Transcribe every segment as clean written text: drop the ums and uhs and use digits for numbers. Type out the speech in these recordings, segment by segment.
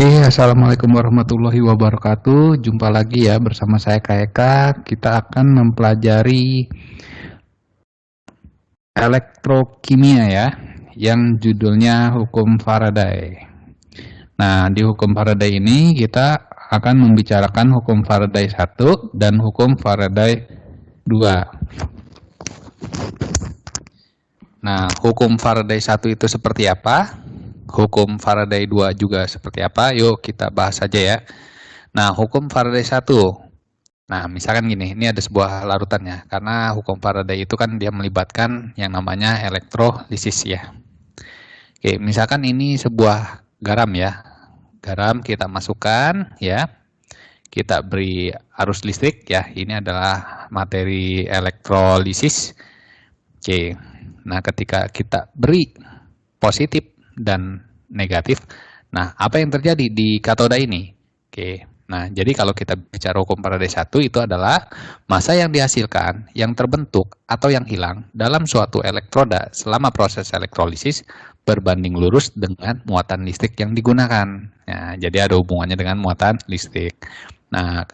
Oke, assalamualaikum warahmatullahi wabarakatuh. Jumpa lagi ya bersama saya Kak Eka. Kita akan mempelajari elektrokimia ya, yang judulnya hukum Faraday. Nah, di hukum Faraday ini kita akan membicarakan hukum Faraday 1 dan hukum Faraday 2. Nah, hukum Faraday 1 itu seperti apa? Hukum Faraday 2 juga seperti apa? Yuk kita bahas saja ya. Nah, hukum Faraday 1. Nah, misalkan gini, ini ada sebuah larutannya. Karena hukum Faraday itu kan dia melibatkan yang namanya elektrolisis ya. Oke, misalkan ini sebuah garam ya. Garam kita masukkan ya. Kita beri arus listrik ya. Ini adalah materi elektrolisis. Oke. Nah, ketika kita beri positif dan negatif, nah apa yang terjadi di katoda ini? Oke. Nah, jadi kalau kita bicara hukum Faraday 1 itu adalah massa yang dihasilkan, yang terbentuk atau yang hilang dalam suatu elektroda selama proses elektrolisis berbanding lurus dengan muatan listrik yang digunakan. Nah, jadi ada hubungannya dengan muatan listrik. Nah,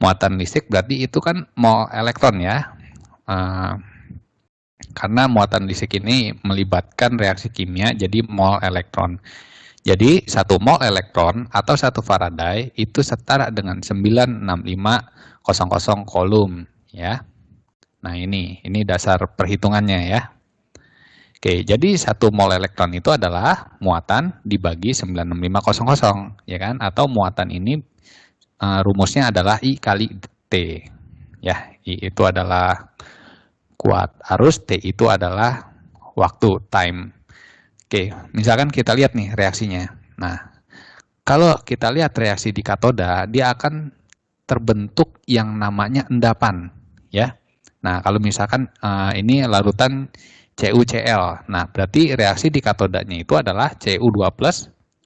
muatan listrik berarti itu kan mol elektron ya. Karena muatan listrik ini melibatkan reaksi kimia jadi mol elektron. Jadi 1 mol elektron atau 1 Faraday itu setara dengan 96500 kolom ya. Nah, ini dasar perhitungannya ya. Oke, jadi 1 mol elektron itu adalah muatan dibagi 96500 ya kan, atau muatan ini rumusnya adalah I kali T ya. I itu adalah kuat arus, T itu adalah waktu, time. Oke, misalkan kita lihat nih reaksinya. Nah, kalau kita lihat reaksi di katoda, dia akan terbentuk yang namanya endapan, ya. Nah, kalau misalkan ini larutan CuCl, nah berarti reaksi di katodanya itu adalah Cu2+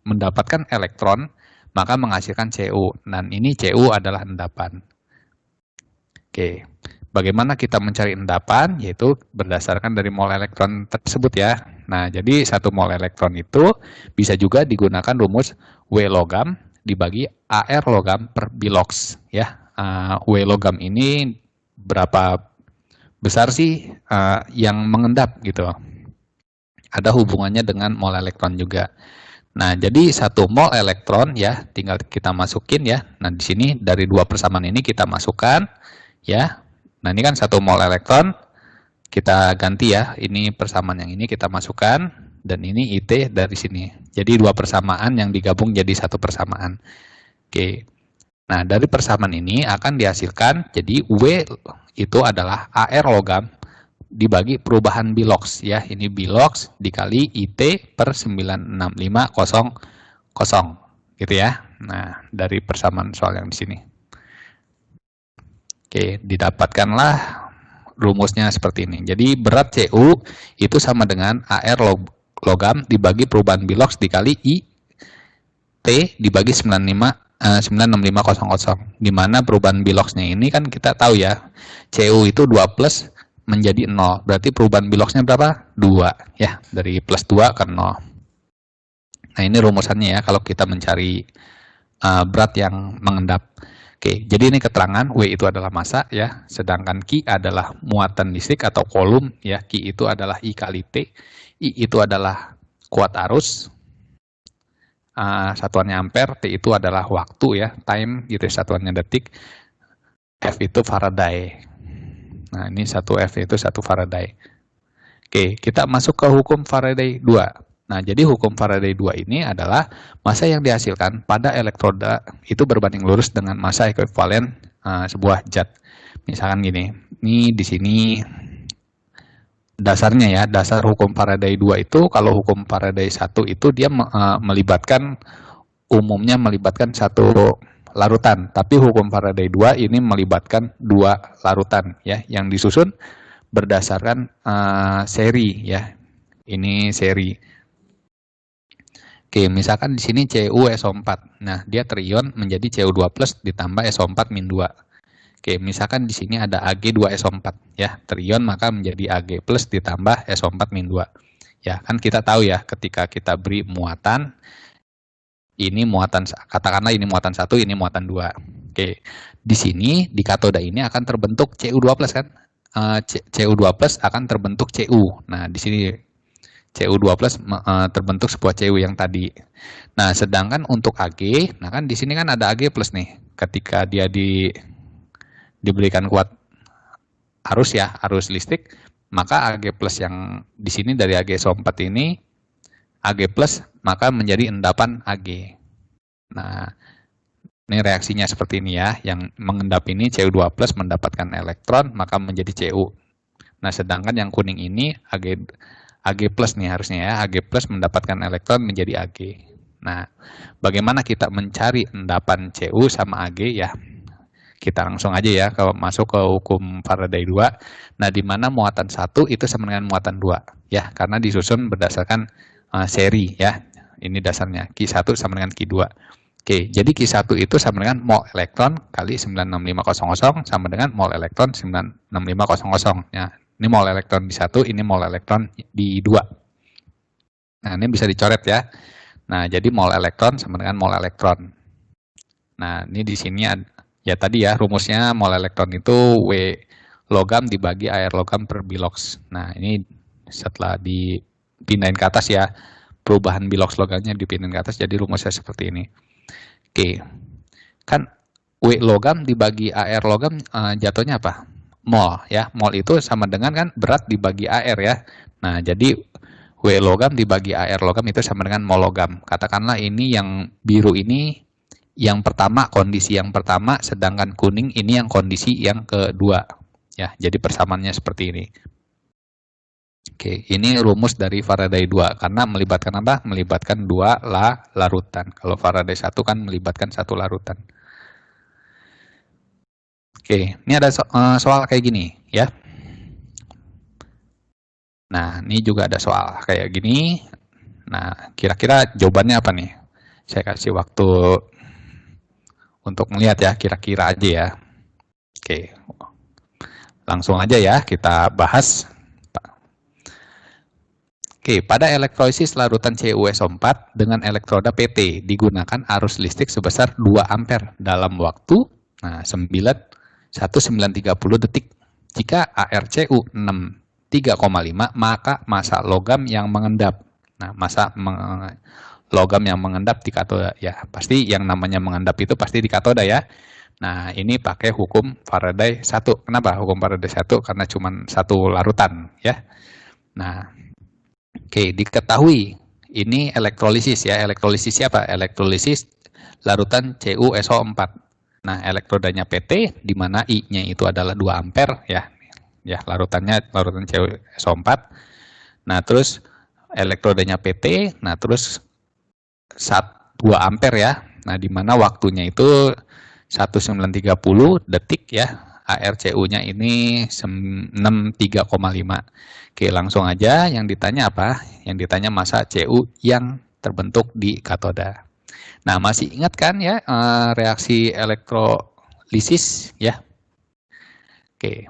mendapatkan elektron, maka menghasilkan Cu. Dan ini Cu adalah endapan. Oke. Bagaimana kita mencari endapan? Yaitu berdasarkan dari mol elektron tersebut ya. Nah, jadi 1 mol elektron itu bisa juga digunakan rumus W logam dibagi AR logam per bilox ya. W logam ini berapa besar sih yang mengendap gitu. Ada hubungannya dengan mol elektron juga. Nah, jadi 1 mol elektron ya, tinggal kita masukin ya. Nah, di sini dari 2 persamaan ini kita masukkan ya. Nah, ini kan 1 mol elektron, kita ganti ya, ini persamaan yang ini kita masukkan, dan ini IT dari sini. Jadi 2 persamaan yang digabung jadi 1 persamaan. Oke, nah dari persamaan ini akan dihasilkan, jadi W itu adalah AR logam dibagi perubahan bilox ya, ini bilox dikali IT per 96500, gitu ya. Nah, dari persamaan soal yang di sini. Oke, didapatkanlah rumusnya seperti ini. Jadi berat Cu itu sama dengan AR logam dibagi perubahan bilox dikali I T dibagi 96500. Di mana perubahan biloxnya ini kan kita tahu ya, Cu itu 2+ menjadi 0. Berarti perubahan biloxnya berapa? 2 ya, dari +2 ke 0. Nah, ini rumusannya ya kalau kita mencari berat yang mengendap. Oke, jadi ini keterangan W itu adalah massa ya, sedangkan Q adalah muatan listrik atau kolom ya. Q itu adalah I kali T, I itu adalah kuat arus, satuannya ampere, T itu adalah waktu ya, time gitu, satuannya detik, F itu Faraday. Nah, ini 1 F itu 1 Faraday. Oke, kita masuk ke hukum Faraday 2. Nah, jadi hukum Faraday 2 ini adalah massa yang dihasilkan pada elektroda itu berbanding lurus dengan massa ekuivalen sebuah zat. Misalkan gini, ini di sini dasarnya ya, dasar hukum Faraday 2 itu, kalau hukum Faraday 1 itu dia umumnya melibatkan 1 larutan, tapi hukum Faraday 2 ini melibatkan 2 larutan ya, yang disusun berdasarkan seri ya. Ini seri. Oke, misalkan di sini CuSO4. Nah, dia terion menjadi Cu2+ ditambah SO4-2. Oke, misalkan di sini ada Ag2SO4 ya, terion maka menjadi Ag+ ditambah SO4-2. Ya, kan kita tahu ya, ketika kita beri muatan Ini muatan, katakanlah ini muatan 1, ini muatan 2. Oke, di sini di katoda ini akan terbentuk Cu2+ kan? Cu2+ akan terbentuk Cu. Nah, di sini Cu2+ terbentuk sebuah Cu yang tadi. Nah, sedangkan untuk Ag, nah kan di sini kan ada Ag+ nih. Ketika dia diberikan kuat arus listrik, maka Ag+ yang di sini dari Ag-SO4 ini Ag+ maka menjadi endapan Ag. Nah, ini reaksinya seperti ini ya, yang mengendap ini Cu2+ mendapatkan elektron maka menjadi Cu. Nah, sedangkan yang kuning ini Ag+ nih harusnya ya, Ag+ mendapatkan elektron menjadi Ag. Nah, bagaimana kita mencari endapan Cu sama Ag ya? Kita langsung aja ya kalau masuk ke hukum Faraday 2. Nah, di mana muatan 1 itu sama dengan muatan 2 ya, karena disusun berdasarkan seri ya. Ini dasarnya Q1 sama dengan Q2. Oke, jadi Q1 itu sama dengan mol elektron kali 96500 sama dengan mol elektron 96500 ya. Ini mol elektron di 1, ini mol elektron di 2. Nah, ini bisa dicoret ya. Nah, jadi mol elektron sama dengan mol elektron. Nah, ini di sini ya tadi ya rumusnya mol elektron itu W logam dibagi air logam per bilox. Nah, ini setelah dipindahin ke atas ya, perubahan bilox logamnya dipindahin ke atas, jadi rumusnya seperti ini. Oke, kan W logam dibagi AR logam jatuhnya apa? Mol ya, mol itu sama dengan kan berat dibagi AR ya. Nah, jadi W logam dibagi AR logam itu sama dengan mol logam. Katakanlah ini yang biru ini yang pertama, kondisi yang pertama, sedangkan kuning ini yang kondisi yang kedua. Ya, jadi persamaannya seperti ini. Oke, ini rumus dari Faraday 2 karena melibatkan apa? Melibatkan dua larutan. Kalau Faraday 1 kan melibatkan satu larutan. Oke, ini ada soal kayak gini ya. Nah, ini juga ada soal kayak gini. Nah, kira-kira jawabannya apa nih? Saya kasih waktu untuk melihat ya, kira-kira aja ya. Oke, langsung aja ya kita bahas. Oke, pada elektrolisis larutan CuSO4 dengan elektroda PT digunakan arus listrik sebesar 2 ampere dalam waktu 1930 detik. Jika ARCU 3,5 maka massa logam yang mengendap. Nah, massa logam yang mengendap di katoda ya, pasti yang namanya mengendap itu pasti di katoda ya. Nah, ini pakai hukum Faraday 1. Kenapa hukum Faraday 1? Karena cuma satu larutan ya. Nah, oke, diketahui ini elektrolisis ya. Elektrolisis siapa? Elektrolisis larutan CuSO4. Nah, elektrodanya PT di mana I-nya itu adalah 2 ampere ya. Ya, larutan CuSO4. Nah, terus elektrodanya PT, nah terus 2 ampere ya. Nah, di mana waktunya itu 1930 detik ya. ARCU-nya ini 63,5. Oke, langsung aja yang ditanya apa? Yang ditanya massa Cu yang terbentuk di katoda. Nah, masih ingat kan ya reaksi elektrolisis ya? Oke.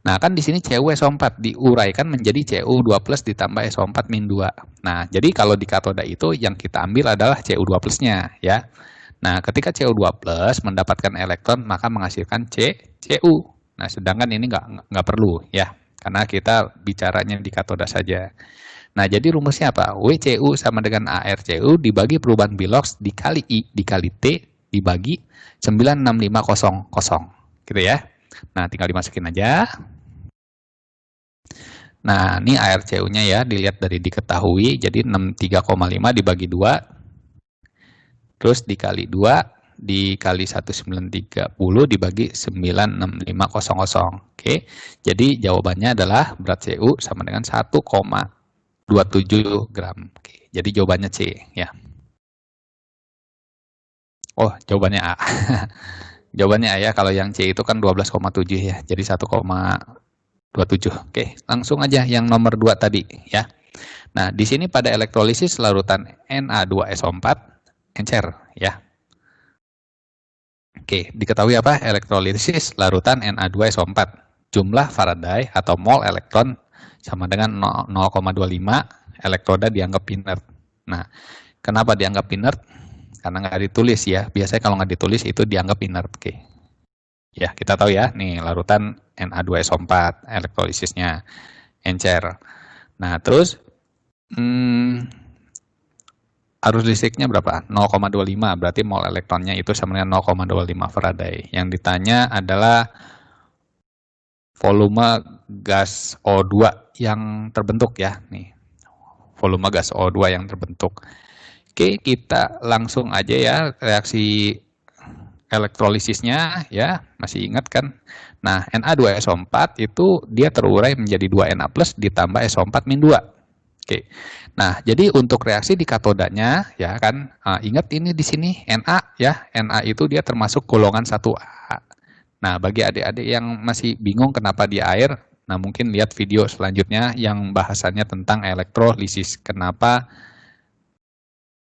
Nah, kan di sini CuSO4 diuraikan menjadi Cu2+ ditambah SO4 min 2. Nah, jadi kalau di katoda itu yang kita ambil adalah Cu2+-nya ya. Nah, ketika Cu2+ mendapatkan elektron maka menghasilkan Cu. Nah, sedangkan ini nggak perlu ya, karena kita bicaranya di katoda saja. Nah, jadi rumusnya apa? WCU sama dengan ARCU dibagi perubahan bilox dikali I dikali T dibagi 96500. Gitu ya. Nah, tinggal dimasukin aja. Nah, ini ARCU-nya ya, dilihat dari diketahui, jadi 63,5 dibagi 2. Terus dikali 2 dikali 1930 dibagi 96500. Oke. Jadi jawabannya adalah berat Cu sama dengan 1,27 gram. Oke. Jadi jawabannya C ya. Oh, jawabannya A. Jawabannya A ya, kalau yang C itu kan 12,7 ya. Jadi 1,27. Oke, langsung aja yang nomor 2 tadi ya. Nah, di sini pada elektrolisis larutan Na2SO4 encer ya. Oke, diketahui apa? Elektrolisis larutan Na2SO4. Jumlah Faraday atau mol elektron sama dengan 0,25, elektroda dianggap inert. Nah, Kenapa dianggap inert? Karena nggak ditulis ya. Biasanya kalau nggak ditulis itu dianggap inert. Oke. Ya, kita tahu ya, nih larutan Na2SO4, elektrolisisnya encer. Nah, terus arus listriknya berapa? 0,25, berarti mol elektronnya itu sama dengan 0,25 Faraday. Yang ditanya adalah volume gas O2 yang terbentuk ya, nih. Volume gas O2 yang terbentuk. Oke, kita langsung aja ya reaksi elektrolisisnya ya, masih ingat kan? Nah, Na2SO4 itu dia terurai menjadi 2Na+ ditambah SO4-2. Oke. Nah, jadi untuk reaksi di katodanya ya kan, ingat ini di sini Na ya, Na itu dia termasuk golongan 1A. Nah, bagi adik-adik yang masih bingung kenapa dia air, nah mungkin lihat video selanjutnya yang bahasannya tentang elektrolisis. Kenapa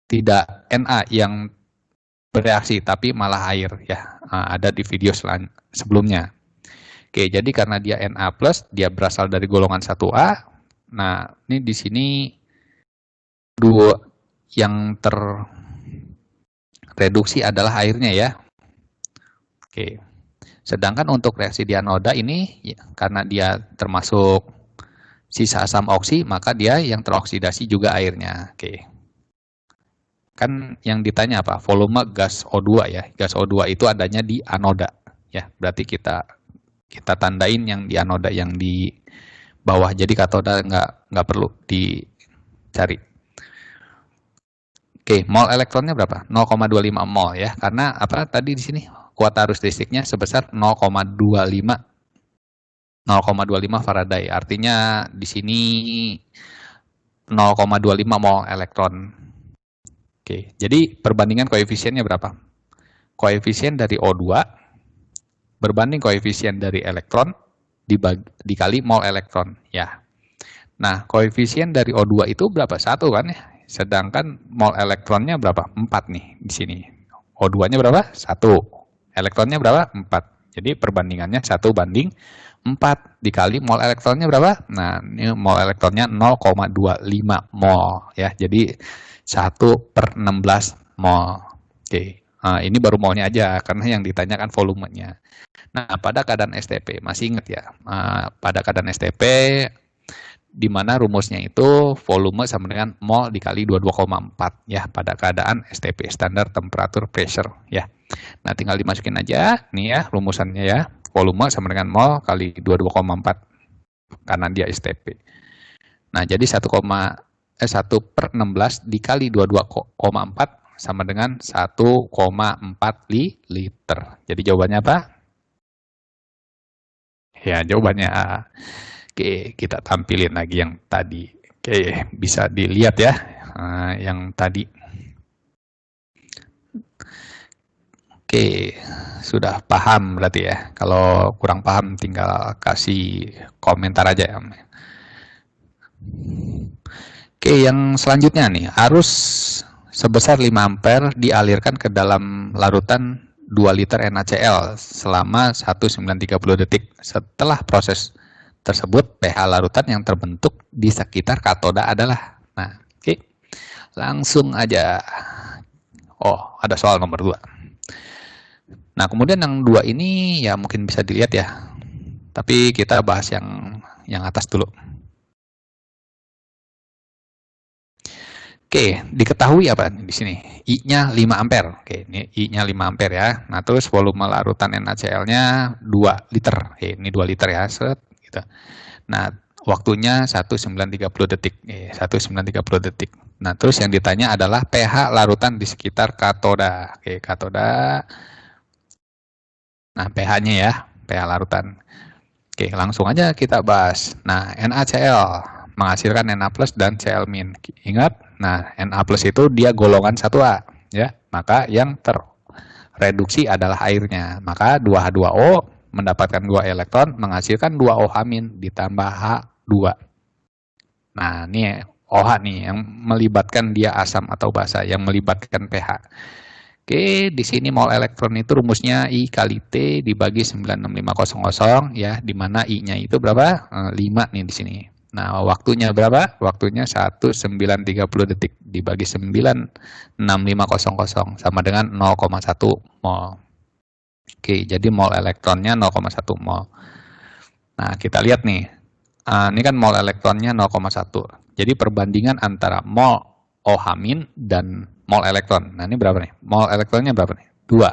tidak Na yang bereaksi tapi malah air ya, ada di video sebelumnya. Oke, jadi karena dia Na+, dia berasal dari golongan 1A. Nah, ini di sini dua yang terreduksi adalah airnya ya. Oke. Sedangkan untuk reaksi di anoda ini ya, karena dia termasuk sisa asam oksi, maka dia yang teroksidasi juga airnya. Oke. Kan yang ditanya apa? Volume gas O2 ya. Gas O2 itu adanya di anoda ya. Berarti kita tandain yang di anoda, yang di bawah. Jadi katoda nggak perlu dicari. Oke, mol elektronnya berapa? 0,25 mol ya. Karena apa tadi di sini? Kuota arus listriknya sebesar 0,25 Faraday. Artinya di sini 0,25 mol elektron. Oke, jadi perbandingan koefisiennya berapa? Koefisien dari O2 berbanding koefisien dari elektron dikali mol elektron ya. Nah, koefisien dari O2 itu berapa? 1 kan ya. Sedangkan mol elektronnya berapa? 4 nih di sini. O2-nya berapa? 1. Elektronnya berapa? 4. Jadi perbandingannya 1:4 dikali mol elektronnya berapa? Nah, ini mol elektronnya 0,25 mol ya. Jadi 1/16 mol. Oke. Nah, ini baru molnya aja karena yang ditanyakan volumenya. Nah, pada keadaan STP, masih ingat ya, pada keadaan STP, di mana rumusnya itu volume sama dengan mol dikali 22,4 ya, pada keadaan STP, standar temperature pressure ya. Nah, tinggal dimasukin aja, nih ya rumusannya ya, volume sama dengan mol kali 22,4 karena dia STP. Nah, jadi 1/16 dikali 22,4 sama dengan 1,4 liter. Jadi jawabannya apa? Ya, jawabannya A. Oke, kita tampilin lagi yang tadi. Oke, bisa dilihat ya, yang tadi. Oke, sudah paham berarti ya. Kalau kurang paham tinggal kasih komentar aja ya. Oke, yang selanjutnya nih, arus sebesar 5 ampere dialirkan ke dalam larutan 2 liter NaCl selama 1,930 detik. Setelah proses tersebut, pH larutan yang terbentuk di sekitar katoda adalah. Nah, oke. Langsung aja. Oh, ada soal nomor 2. Nah, kemudian yang 2 ini ya mungkin bisa dilihat ya. Tapi kita bahas yang atas dulu. Oke, diketahui apa di sini? I-nya 5 ampere. Oke, ini I-nya 5 ampere ya. Nah, terus volume larutan NaCl-nya 2 liter. Oke, ini 2 liter ya, set gitu. Nah, waktunya 1,930 detik. 1,930 detik. Nah, terus yang ditanya adalah pH larutan di sekitar katoda. Oke, katoda. Nah, pH-nya ya, pH larutan. Oke, langsung aja kita bahas. Nah, NaCl menghasilkan Na+ dan Cl-. Ingat, nah Na+ itu dia golongan 1A ya. Maka yang terreduksi adalah airnya. Maka 2H2O mendapatkan 2 elektron menghasilkan 2OH- ditambah H2. Nah, ini OH nih yang melibatkan dia asam atau basa, yang melibatkan pH. Oke, di sini mol elektron itu rumusnya I kali T dibagi 96500 ya, di mana I-nya itu berapa? 5 nih di sini. Nah, waktunya berapa? Waktunya 1930 detik dibagi 96500 sama dengan 0,1 mol. Oke, jadi mol elektronnya 0,1 mol. Nah, kita lihat nih. Ini kan mol elektronnya 0,1. Jadi perbandingan antara mol OH- dan mol elektron. Nah, ini berapa nih? Mol elektronnya berapa nih? 2.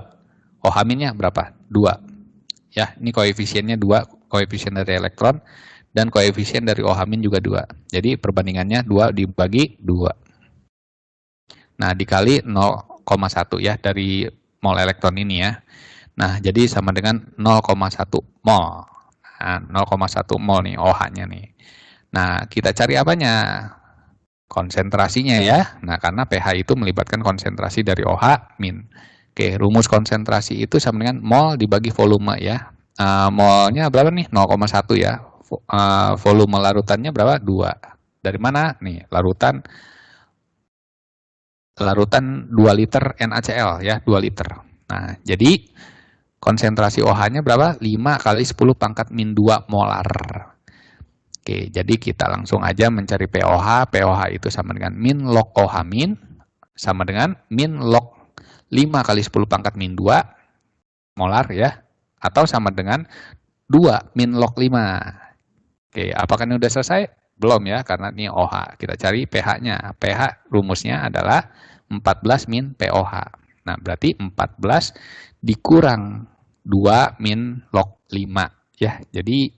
OH- berapa? 2. Ya, ini koefisiennya 2, koefisien dari elektron. Dan koefisien dari OH- juga 2. Jadi perbandingannya 2 dibagi 2. Nah, dikali 0,1 ya dari mol elektron ini ya. Nah, jadi sama dengan 0,1 mol. Nah, 0,1 mol nih OH-nya nih. Nah, kita cari apanya? Konsentrasinya ya. Nah, karena pH itu melibatkan konsentrasi dari OH-. Oke, rumus konsentrasi itu sama dengan mol dibagi volume ya. Molnya berapa nih? 0,1 ya. Volume larutannya berapa? 2. Dari mana? Nih, larutan 2 liter NaCl ya, 2 liter. Nah, jadi konsentrasi OH-nya berapa? 5 kali 10 pangkat min 2 molar. Oke, jadi kita langsung aja mencari pOH. pOH itu sama dengan min log OH min sama dengan min log 5 kali 10 pangkat min 2 molar ya. Atau sama dengan 2 min log 5. Oke, apakah ini udah selesai? Belum ya, karena ini OH. Kita cari pH-nya. pH rumusnya adalah 14 min pOH. Nah, berarti 14 dikurang 2 min log 5. Ya, jadi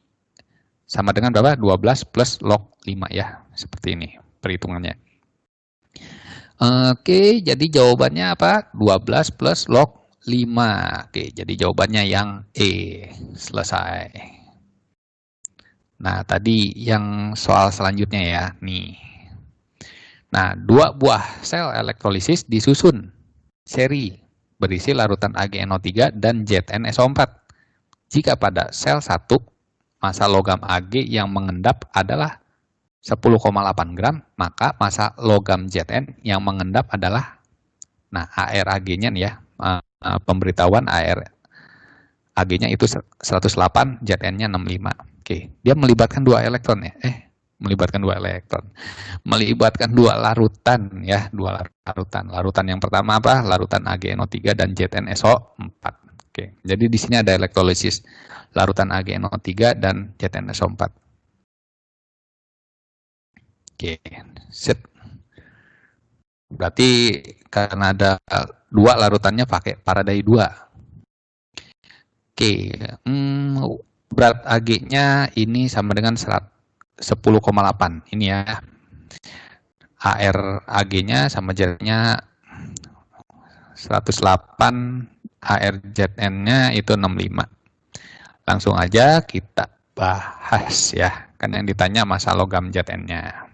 sama dengan berapa? 12 plus log 5 ya. Seperti ini perhitungannya. Oke, jadi jawabannya apa? 12 plus log 5. Oke, jadi jawabannya yang E. Selesai. Nah, tadi yang soal selanjutnya ya, nih. Nah, 2 buah sel elektrolisis disusun seri berisi larutan AgNO3 dan ZnSO4. Jika pada sel 1, massa logam Ag yang mengendap adalah 10,8 gram, maka massa logam Zn yang mengendap adalah, nah, ARAG-nya nih ya, pemberitahuan ARAG-nya itu 108, Zn-nya 65. Oke, dia melibatkan 2 elektron ya. Melibatkan 2 elektron. Melibatkan 2 larutan ya, 2 larutan. Larutan yang pertama apa? Larutan AgNO3 dan ZnSO4. Oke, jadi di sini ada elektrolisis larutan AgNO3 dan ZnSO4. Oke, set. Berarti karena ada 2 larutannya pakai Faraday 2. Oke, berat Ag-nya ini sama dengan 10,8 ini ya. ARAG-nya sama Z-nya 108, ARZN-nya itu 65. Langsung aja kita bahas ya. Kan yang ditanya massa logam Zn-nya.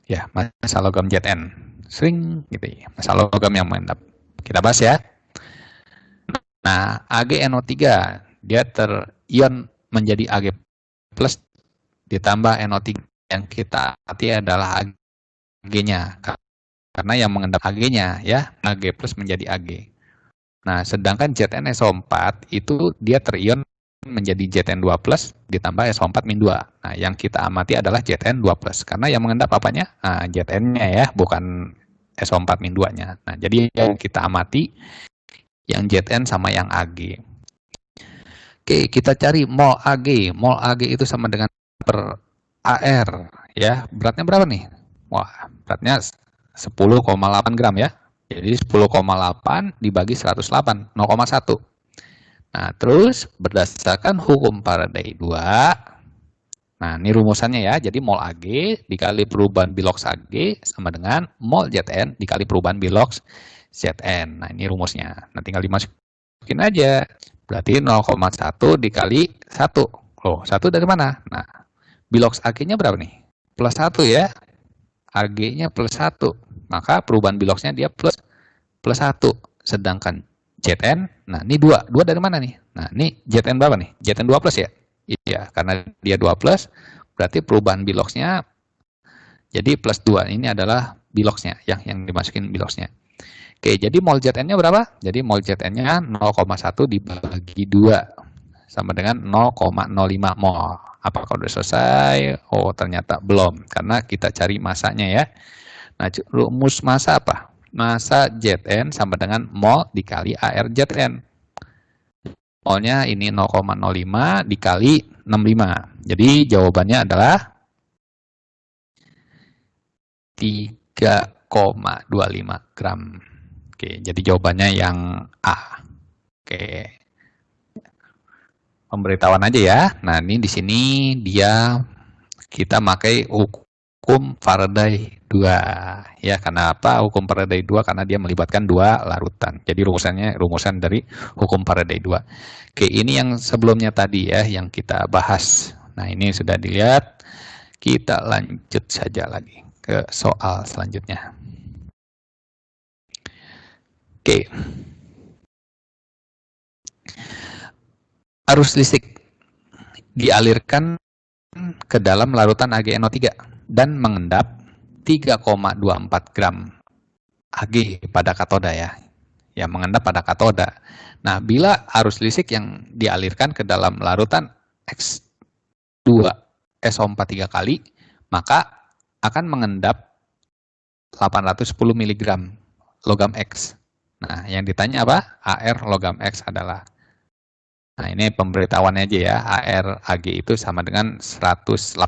Ya, massa logam Zn. Sering gitu ya. Massa logam yang mengendap. Kita bahas ya. Nah, AgNO3 dia terion menjadi Ag plus ditambah NO3 yang kita arti adalah Ag-nya. Karena yang mengendap Ag-nya ya, Ag plus menjadi Ag. Nah, sedangkan ZnSO4 itu dia terion menjadi Zn2 plus ditambah SO4 min 2. Nah, yang kita amati adalah Zn2 plus. Karena yang mengendap apanya? Nah, Zn-nya ya, bukan SO4 min 2-nya. Nah, jadi yang kita amati yang Zn sama yang Ag. Oke, kita cari mol Ag. Mol Ag itu sama dengan per AR ya. Beratnya berapa nih? Wah, beratnya 10,8 gram ya. Jadi 10,8 dibagi 108, 0,1. Nah, terus berdasarkan hukum Faraday 2. Nah, ini rumusannya ya. Jadi mol Ag dikali perubahan bilox Ag sama dengan mol Zn dikali perubahan bilox Zn. Nah, ini rumusnya. Nah, tinggal dimasukin aja. Berarti 0,1 dikali 1. Loh, 1 dari mana? Nah, bilox Ag-nya berapa nih? Plus 1 ya. Ag-nya plus 1. Maka perubahan biloxnya dia plus 1. Sedangkan Zn, nah ini 2. 2 dari mana nih? Nah, ini Zn berapa nih? Zn 2 plus ya? Iya, karena dia 2 plus, berarti perubahan biloxnya jadi plus 2. Ini adalah biloxnya, yang dimasukin biloxnya. Oke, jadi mol Zn-nya berapa? Jadi mol Zn-nya 0,1 dibagi 2. Sama dengan 0,05 mol. Apakah udah selesai? Oh, ternyata belum, karena kita cari masanya ya. Nah, rumus massa apa? Massa Zn sama dengan mol dikali AR Zn. Molnya ini 0,05 dikali 65. Jadi jawabannya adalah 3,25 gram. Oke, jadi jawabannya yang A. Oke. Pemberitahuan aja ya. Nah, ini di sini kita pakai hukum Faraday 2. Ya, karena apa? Hukum Faraday 2 karena dia melibatkan dua larutan. Jadi rumusan dari hukum Faraday 2. Oke, ini yang sebelumnya tadi ya yang kita bahas. Nah, ini sudah dilihat. Kita lanjut saja lagi ke soal selanjutnya. Oke. Arus listrik dialirkan ke dalam larutan AgNO3 dan mengendap 3,24 gram Ag pada katoda ya. Ya, mengendap pada katoda. Nah, bila arus listrik yang dialirkan ke dalam larutan X2SO4 3 kali, maka akan mengendap 810 mg logam X. Nah, yang ditanya apa? AR logam X adalah. Nah, ini pemberitahuannya aja ya, AR Ag itu sama dengan 108.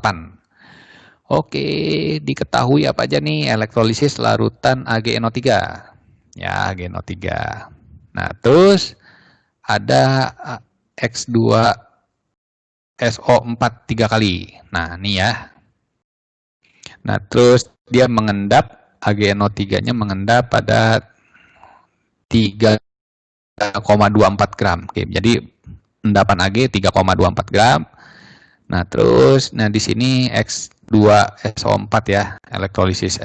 Oke, diketahui apa aja nih elektrolisis larutan AgNO3. Ya, AgNO3. Nah, terus ada X2SO4 3 kali. Nah, ini ya. Nah, terus dia mengendap, AgNO3-nya mengendap pada 3,24 gram. Oke, jadi endapan Ag 3,24 gram. Nah, terus di sini X2SO4 ya, elektrolisis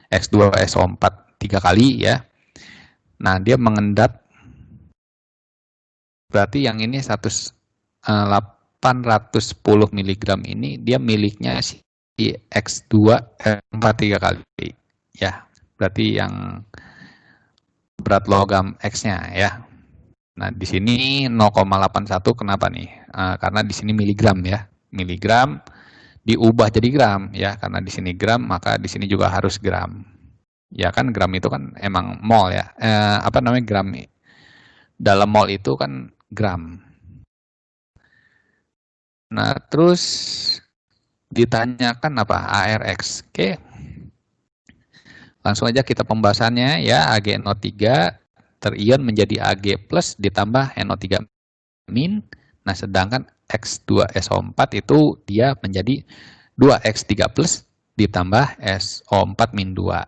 X2SO4 3 kali ya. Nah, dia mengendap berarti yang ini 810 mg ini dia miliknya si X2SO4 3 kali ya. Berarti yang berat logam X-nya ya. Nah, di sini 0,81 kenapa nih? Karena di sini miligram ya. Miligram diubah jadi gram ya, karena di sini gram maka di sini juga harus gram. Ya kan gram itu kan emang mol ya. Apa namanya gram? Dalam mol itu kan gram. Nah, terus ditanyakan apa? ARX. Oke. Langsung aja kita pembahasannya ya, AgNO3 terion menjadi Ag plus ditambah NO3 min. Nah, sedangkan X2SO4 itu dia menjadi 2X3 plus ditambah SO4 min 2.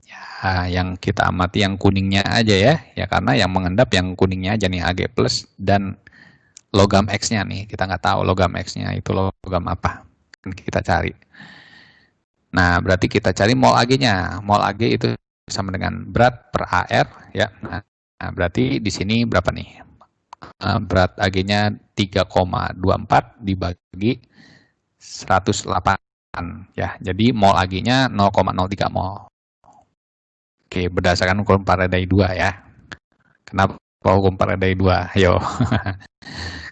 Ya, yang kita amati yang kuningnya aja ya. Ya, karena yang mengendap yang kuningnya aja nih Ag plus dan logam X-nya nih. Kita nggak tahu logam X-nya itu logam apa. Kita cari. Nah, berarti kita cari mol Ag-nya. Mol Ag itu sama dengan berat per AR ya. Nah, berarti di sini berapa nih? Berat Ag-nya 3,24 dibagi 108 ya. Jadi mol Ag-nya 0,03 mol. Oke, berdasarkan hukum Faraday 2 ya. Kenapa hukum Faraday 2? Ayo.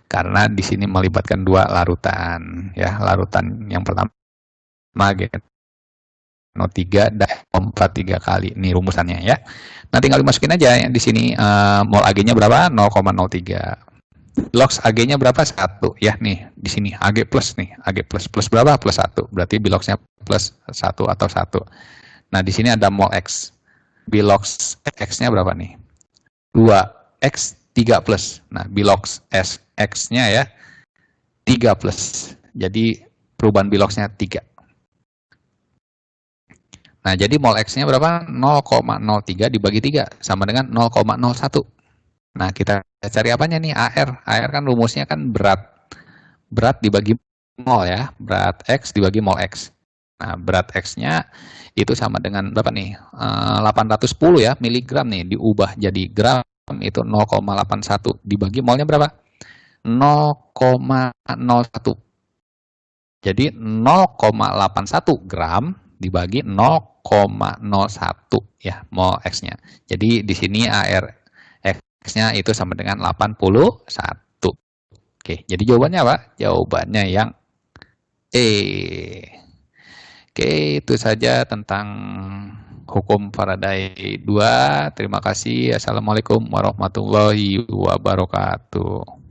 Karena di sini melibatkan dua larutan ya. Larutan yang pertama AgNO3 dan SO4 3 kali. Ini rumusannya ya. Nah, tinggal dimasukin aja ya di sini mol Ag-nya berapa? 0,03. Bilox Ag-nya berapa? 1 ya nih. Di sini Ag plus nih. Ag plus berapa? Plus 1. Berarti biloxnya plus 1 atau 1. Nah, di sini ada mol X. Bilox X-nya berapa nih? 2X 3 plus. Nah, bilox X-nya ya 3 plus. Jadi perubahan biloxnya 3. Nah, jadi mol X-nya berapa? 0,03 dibagi 3 sama dengan 0,01. Nah, kita cari apanya nih? AR. AR kan rumusnya kan berat. Berat dibagi mol ya. Berat X dibagi mol X. Nah, berat X-nya itu sama dengan berapa nih? 810 ya, miligram nih. Diubah jadi gram itu 0,81. Dibagi molnya berapa? 0,01. Jadi 0,81 gram dibagi 0,01 ya mol X-nya. Jadi di sini AR X-nya itu sama dengan 81. Oke, jadi jawabannya apa? Jawabannya yang E. Oke, itu saja tentang hukum Faraday 2. Terima kasih. Assalamualaikum warahmatullahi wabarakatuh.